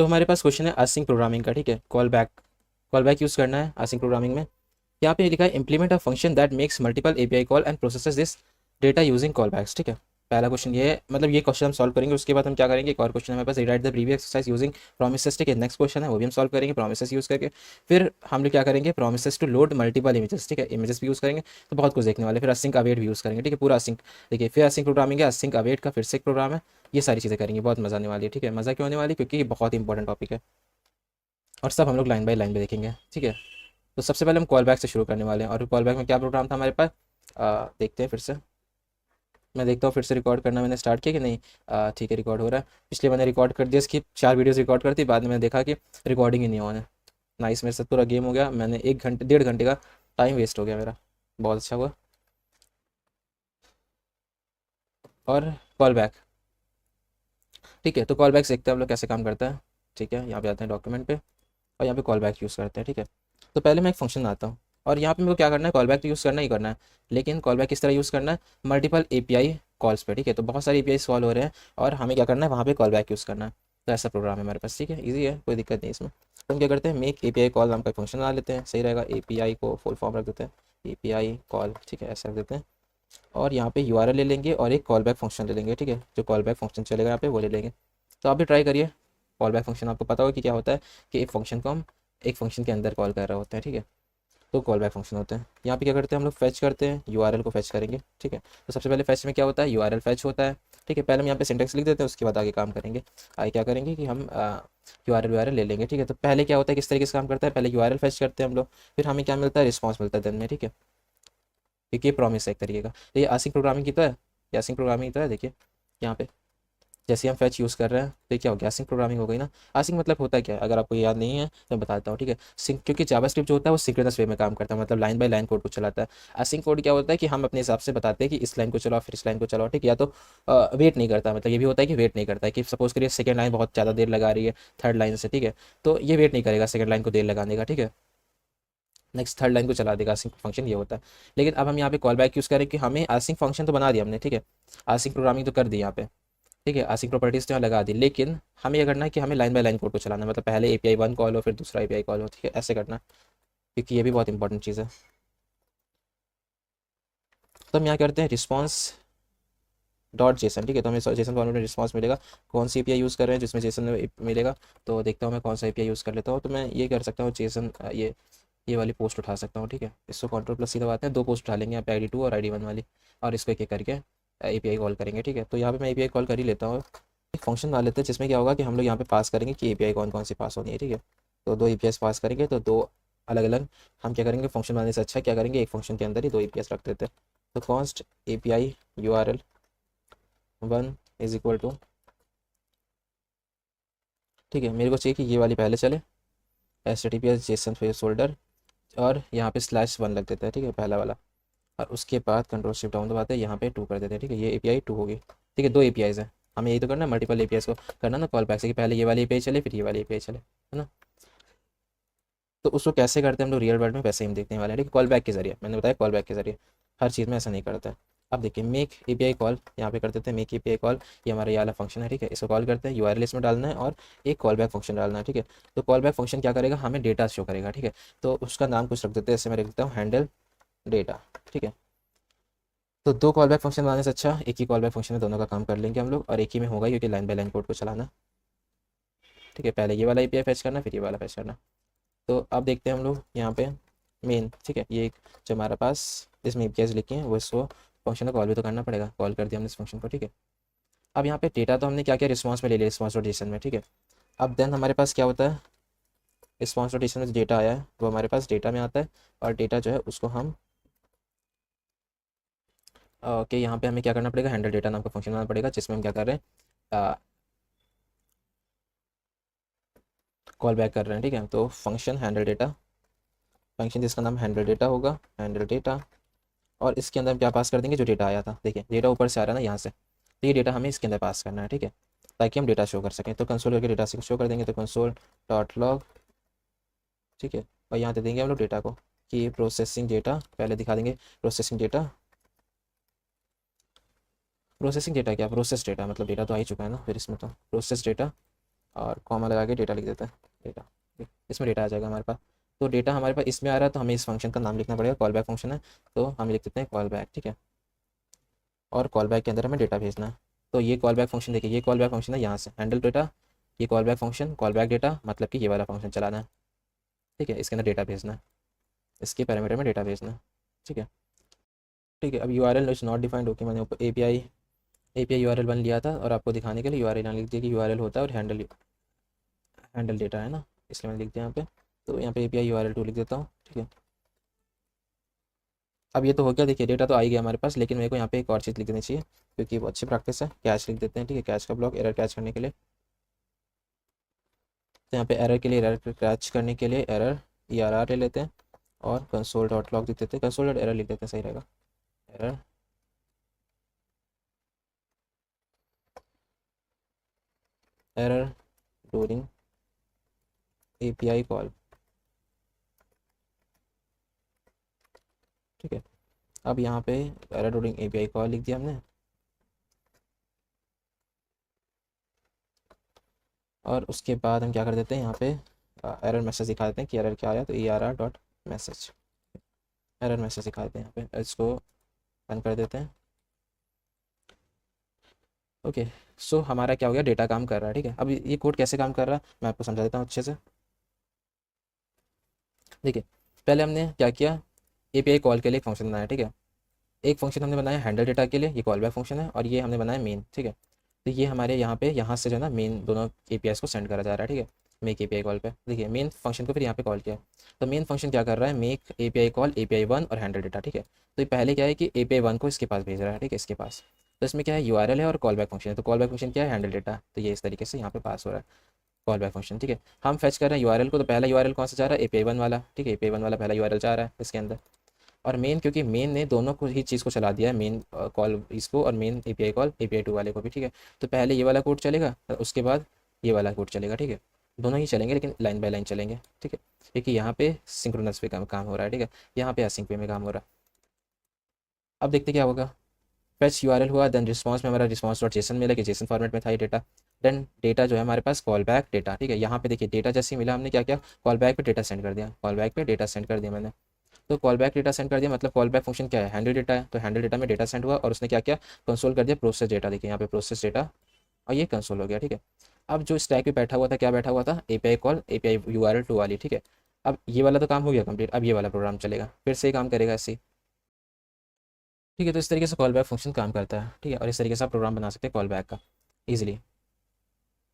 तो हमारे पास क्वेश्चन है असिंक प्रोग्रामिंग का, ठीक है। कॉल बैक यूज़ करना है असिंक प्रोग्रामिंग में। यहाँ पे लिखा है implement a function that makes multiple API call and processes this data using callbacks, ठीक है। पहला क्वेश्चन ये है, मतलब ये क्वेश्चन हम सॉल्व करेंगे, उसके बाद हम क्या करेंगे, एक और क्वेश्चन हमारे पास, rewrite the previous exercise using promises, ठीक है। नेक्स्ट क्वेश्चन है वो भी हम सॉल्व करेंगे प्रोमिसेस यूज करके। फिर हम लोग क्या करेंगे, promises to load multiple images, ठीक है, इमेजेस भी यूज करेंगे। तो बहुत कुछ देखने वाले। फिर असिंक अवेट भी यूज करेंगे, ठीक है, पूरा असिंक। देखिए फिर असिंक प्रोग्रामिंग है, असिंक अवेट का फिर से एक प्रोग्राम है। ये सारी चीज़ें करेंगे, बहुत मजा आने वाली है, ठीक है। मजा क्यों आने वाली, क्योंकि ये बहुत इंपॉर्टेंट टॉपिक है और सब हम लोग लाइन बाय लाइन पे देखेंगे, ठीक है। तो सबसे पहले हम कॉल बैक से शुरू करने वाले हैं। और कॉल बैक में क्या प्रोग्राम था हमारे पास, देखते हैं फिर से। मैं देखता हूँ फिर से रिकॉर्ड करना मैंने स्टार्ट किया कि नहीं। ठीक है, रिकॉर्ड हो रहा है। पिछले मैंने रिकॉर्ड कर दिया, इसकी 4 वीडियोस रिकॉर्ड करती, बाद में मैंने देखा कि रिकॉर्डिंग ही नहीं ऑन है। नाइस, मेरे साथ पूरा गेम हो गया। मैंने 1 घंटे 1.5 घंटे का टाइम वेस्ट हो गया मेरा। बहुत अच्छा हुआ। और कॉल बैक, ठीक है। तो कॉल बैक देखते हैं हम लोग कैसे काम करता है, ठीक है। यहाँ पे आते हैं डॉक्यूमेंट पे और यहाँ पे कॉल बैक यूज़ करते हैं, ठीक है। तो पहले मैं एक फंक्शन आता हूँ और यहाँ पे मेरे को क्या करना है, कॉल बैक तो यूज़ करना ही करना है। लेकिन कॉल बैक किस तरह यूज़ करना है, मल्टीपल एपीआई कॉल्स पे, ठीक है। तो बहुत सारे एपीआई कॉल हो रहे हैं और हमें क्या करना है, वहाँ पे कॉल बैक यूज़ करना है। तो ऐसा प्रोग्राम है हमारे पास, ठीक है, ईजी है, कोई दिक्कत नहीं इसमें। तो हम क्या करते हैं, मेक एपीआई कॉल नाम का फंक्शन बना लेते हैं, सही रहेगा। एपीआई को फुल फॉर्म रख देते हैं, एपीआई कॉल, ठीक है, ऐसा रख देते हैं। और यहाँ पे यूआरएल ले लेंगे और एक कॉल बैक फंक्शन ले लेंगे, ठीक है। जो कॉल बैक फंक्शन चलेगा यहाँ पे वो ले लेंगे। तो आप भी ट्राई करिए। कॉल बैक फंक्शन आपको पता होगा कि क्या होता है, कि एक फंक्शन को हम एक फंक्शन के अंदर कॉल कर रहे होते हैं, ठीक है। तो कॉल बैक फंक्शन होते हैं। यहाँ पे क्या करते हैं हम लोग, फेच करते हैं, यूआरएल को फेच करेंगे, ठीक है। तो सबसे पहले फेच में क्या होता है, यूआरएल फेच होता है, ठीक है। पहले हम यहाँ पे सिंटेक्स लिख देते हैं, उसके बाद आगे काम करेंगे। आगे क्या करेंगे कि हम यूआरएल ले लेंगे, ठीक है। तो पहले क्या होता है, किस तरीके से काम करता है, पहले यूआरएल फेच करते हैं हम लोग, फिर हमें क्या मिलता है, रिस्पॉन्स मिलता है दिन में, ठीक है। क्योंकि ये प्रॉमिस है एक तरीके का। तो ये आसिंक प्रोग्रामिंग की तो है, ये आसिंक प्रोग्रामिंग तो है। देखिए यहाँ पे जैसे हम फैच यूज़ कर रहे हैं तो ये क्या हो गया, आसिंक प्रोग्रामिंग हो गई ना। आसिंक मतलब होता है क्या है, अगर आपको याद नहीं है तो मैं बताता हूँ, ठीक है। सिंक, क्योंकि जावास्क्रिप्ट जो होता है वो सिंक्रोनस वे में काम करता है, मतलब लाइन बाय लाइन कोड को चलाता है। आसिंक कोड क्या होता है कि हम अपने हिसाब से बताते हैं कि इस लाइन को चलाओ फिर इस लाइन को चलाओ, ठीक है। या तो वेट नहीं करता, मतलब ये भी होता है कि वेट नहीं करता है, कि सपोज करिए सेकंड लाइन बहुत ज़्यादा देर लगा रही है थर्ड लाइन से, ठीक है। तो ये वेट नहीं करेगा सेकंड लाइन को देर लगाने का, ठीक है। नेक्स्ट थर्ड लाइन को चला देगा, आसिंक फंक्शन ये होता है। लेकिन अब हम यहाँ पे कॉल बैक यूज़ करें कि हमें आसिंक फंक्शन तो बना दिया हमने, ठीक है। आसिंक प्रोग्रामिंग तो कर दी यहाँ पे, ठीक है। आसिंक प्रॉपर्टीज तो यहाँ लगा दी, लेकिन हमें ये करना है कि हमें लाइन बाय लाइन कोड को चलाना है, मतलब पहले एपीआई 1 कॉल हो फिर दूसरा एपीआई कॉल हो, ठीक है, ऐसे करना है। क्योंकि ये भी बहुत इंपॉर्टेंट चीज़ है। तो हम यहाँ करते हैं रिस्पॉन्स डॉट जेसन, ठीक है। तो हमें जेसन फॉर्मेट में रिस्पॉन्स मिलेगा। कौन सी एपीआई यूज़ कर रहे हैं जिसमें जेसन मिलेगा, तो देखता हूँ मैं कौन सा एपीआई यूज़ कर लेता हूँ। तो मैं ये कर सकता हूँ, जेसन ये वाली पोस्ट उठा सकता हूँ, ठीक है। इसको कंट्रोल प्लस सी दबाते हैं, 2 पोस्ट उठा लेंगे यहाँ पे, ID 2 और ID 1 वाली। और इसको एक एक करके एपीआई कॉल करेंगे, ठीक है। तो यहाँ पे मैं एपीआई कॉल कर ही लेता हूँ। एक फंक्शन बना लेते हैं जिसमें क्या होगा कि हम लोग यहाँ पे पास करेंगे कि एपीआई कौन कौन सी पास होनी है, ठीक है। तो 2 एपीआई पास करेंगे, तो 2 अलग अलग हम क्या करेंगे, फंक्शन बनाने से अच्छा क्या करेंगे, एक फंक्शन के अंदर ही 2 एपीआई रख देते हैं। तो const API URL 1 is equal to, ठीक है। मेरे को चाहिए कि ये वाली पहले चले, HTTPS जेसन फोल्डर, और यहाँ पे /1 लग देता है, ठीक है, पहला वाला। और उसके बाद कंट्रोल शिफ्ट डाउन दबाते हैं, यहाँ पे 2 कर देते हैं, ठीक है। ये एपीआई 2 होगी, ठीक है। 2 एपीआईज है, हमें यही तो करना है, मल्टीपल एपीआईज को करना ना कॉल बैक से, कि पहले ये वाली एपीआई चले फिर ये वाली एपीआई चले, है ना। तो उसको कैसे करते हैं हम लोग रियल वर्ल्ड में, वैसे ही हम देखने वाले हैं, ठीक है। कॉल बैक के जरिए, मैंने बताया कॉल बैक के जरिए, हर चीज़ में ऐसा नहीं करता है। अब देखिए मेक एपीआई कॉल यहाँ पे कर देते हैं, मेक एपीआई कॉल, ये हमारा ये वाला फंक्शन है, ठीक है। इसको कॉल करते हैं, यूआरएल इसमें डालना है और एक कॉल बैक फंक्शन डालना है, ठीक है। तो कॉल बैक फंक्शन क्या करेगा, हमें डेटा शो करेगा, ठीक है। तो उसका नाम कुछ रख देते हैं, जैसे मैं रख देता हूँ हैंडल डेटा, ठीक है। तो 2 कॉल बैक फंक्शन बनाने से अच्छा एक ही कॉल बैक फंक्शन में दोनों का काम कर लेंगे हम लोग, और एक ही में होगा क्योंकि लाइन बाय लाइन कोड को चलाना, ठीक है। पहले ये वाला एपीआई फैच करना फिर ये वाला फैच करना। तो अब देखते हैं हम लोग यहाँ पे मेन, ठीक है। ये एक जो हमारे पास इसमें एपीआईज लिखे हैं वो, इसको फंक्शन को कॉल भी तो करना पड़ेगा, कॉल कर दिया हमने इस फंक्शन को, ठीक है। अब यहाँ पे डेटा तो हमने क्या किया, रिस्पॉन्स में ले लिया, रिस्पॉन्स रोटेशन में, ठीक है। अब देन हमारे पास क्या होता है, रिस्पॉन्स रोटेशन में जो डेटा आया है वो हमारे पास डेटा में आता है, और डेटा जो है उसको हम ओके यहाँ पे हमें क्या करना पड़ेगा, हैंडल डेटा नाम का फंक्शन बनाना पड़ेगा, जिसमें हम क्या कर रहे हैं, कॉल बैक कर रहे हैं, ठीक है। तो फंक्शन हैंडल डेटा, फंक्शन जिसका नाम हैंडल डेटा होगा, हैंडल डेटा। और इसके अंदर हम क्या पास कर देंगे, जो डेटा आया था, देखिए डेटा ऊपर से आ रहा है ना यहाँ से, तो ये डेटा हमें इसके अंदर पास करना है, ठीक है, ताकि हम डेटा शो कर सकें। तो कंसोल करके डेटा से शो कर देंगे, तो कंसोल डॉट लॉग, ठीक है। और यहाँ दे देंगे हम लोग डेटा को कि प्रोसेसिंग डेटा, पहले दिखा देंगे प्रोसेसिंग डेटा। प्रोसेसिंग डेटा क्या, प्रोसेस डेटा, मतलब डेटा तो आ ही चुका है ना फिर इसमें, तो प्रोसेस डेटा और कॉमा लगा के डेटा लिख देते हैं, डेटा। इसमें डेटा आ जाएगा हमारे पास। तो डेटा हमारे पास इसमें आ रहा है, तो हमें इस फंक्शन का नाम लिखना पड़ेगा, कॉल बैक फंक्शन है, तो हम लिख देते हैं कॉल बैक, ठीक है। और कॉल बैक के अंदर हमें डेटा भेजना है। तो ये कॉल बैक फंक्शन देखिए, ये कॉल बैक फंक्शन है, यहाँ से हैंडल डेटा, ये call back function call back data, मतलब कि ये वाला फंक्शन चलाना है, ठीक है। इसके अंदर डेटा भेजना है, इसके पैरामीटर में डेटा भेजना है, ठीक है। ठीक है, अब you R L is not defined, okay, मैंने ऊपर A P I you R L बन लिया था, और आपको दिखाने के लिए यू आर एल यहाँ लिख दिया कि यू आर एल होता है और हैंडल हैंडल डेटा है ना, इसलिए मैंने लिख दिया यहाँ पे। तो यहाँ पे A P I you R L two लिख देता हूँ, ठीक है। अब ये तो हो गया, देखिए डेटा तो आ ही गया हमारे पास, लेकिन मेरे को यहाँ पे एक और चीज़ लिख देनी चाहिए, क्योंकि वो अच्छी प्रैक्टिस है। कैच लिख देते हैं, ठीक है, कैच का ब्लॉक, एरर कैच करने के लिए। तो यहाँ पे एरर के लिए, एरर कैच करने के लिए एरर ई आर आर ले लेते हैं, और कंसोल डॉट लॉग लिख देते हैं, कंसोल डॉट एरर लिख देते हैं, सही रहेगा, error. Error during A P I call, ठीक है। अब यहाँ पे error during A P I call लिख दिया हमने, और उसके बाद हम क्या कर देते हैं, यहाँ पे एरर मैसेज दिखा देते हैं कि एरर क्या आया, तो E R R dot message, error message दिखा देते हैं यहाँ पे, इसको रन कर देते हैं। ओके, सो हमारा क्या हो गया, डेटा काम कर रहा है, ठीक है। अब ये कोड कैसे काम कर रहा है मैं आपको समझा देता हूँ अच्छे से। देखिए, पहले हमने क्या किया, एपीआई कॉल के लिए एक फंक्शन बनाया, ठीक है। एक फंक्शन हमने बनाया हैंडल डेटा के लिए, ये कॉल बैक फंक्शन है, और ये हमने बनाया मेन, ठीक है। तो ये हमारे यहाँ पे, यहाँ से जो है ना मेन दोनों एपीआईस को सेंड करा जा रहा है, ठीक है। मेक एपीआई कॉल पे देखिए, मेन फंक्शन को फिर यहाँ पे कॉल किया। तो मेन फंक्शन क्या कर रहा है, make API call API one और हैंडल डेटा, ठीक है। तो ये पहले क्या है कि एपीआई वन को इसके पास भेज रहा है, ठीक है, इसके पास। तो इसमें क्या है, यूआरएल है और कॉल बैक फंक्शन है। तो कॉल बैक फंक्शन क्या है, हैंडल डेटा, तो ये इस तरीके से यहाँ पे पास हो रहा है कॉल बैक फंक्शन, ठीक है। हम फेच कर रहे हैं यूआरएल को, तो पहला यूआरएल कौन सा जा रहा है, एपीआई वन वाला, ठीक है, एपीआई वन वाला पहला यूआरएल जा रहा है इसके अंदर। और मेन, क्योंकि मेन ने दोनों को ही चीज़ को चला दिया है, मेन कॉल इसको और main API call API two वाले को भी, ठीक है। तो पहले ये वाला कोड चलेगा, और उसके बाद ये वाला कोड चलेगा, ठीक है। दोनों ही चलेंगे, लेकिन लाइन बाय लाइन चलेंगे, ठीक है। क्योंकि यहाँ पे सिंक्रोनस पे काम हो रहा है, ठीक है, यहाँ पे एसिंक पे में काम हो रहा है। अब देखते क्या होगा, फेच यूआरएल हुआ, देन रिस्पांस में हमारा रिस्पांस डॉट जेसन मिला कि जेसन फॉर्मेट में था ये डेटा। देन डेटा जो है हमारे पास कॉल बैक डेटा, ठीक है। यहाँ पे देखिए डेटा जैसे ही मिला, हमने क्या किया, कॉल बैक पे डेटा सेंड कर दिया, कॉल बैक पे डेटा सेंड कर दिया मैंने। तो कॉल बैक डेटा सेंड कर दिया, मतलब कॉल बैक फंक्शन क्या है, हैंडल डेटा है, तो हैंडल डेटा में डेटा सेंड हुआ, और उसने क्या किया, कंसोल कर दिया प्रोसेस डेटा, देखिए यहाँ पे प्रोसेस डेटा, और ये कंसोल हो गया, ठीक है। अब जो स्टैक पे बैठा हुआ था, क्या बैठा हुआ था, API call API URL two वाली, ठीक है। अब ये वाला तो काम हो गया कंप्लीट, अब ये वाला प्रोग्राम चलेगा, फिर से ही काम करेगा ऐसे ही, ठीक है। तो इस तरीके से कॉल बैक फंक्शन काम करता है, ठीक है। और इस तरीके से आप प्रोग्राम बना सकते हैं कॉल बैक का ईजिली।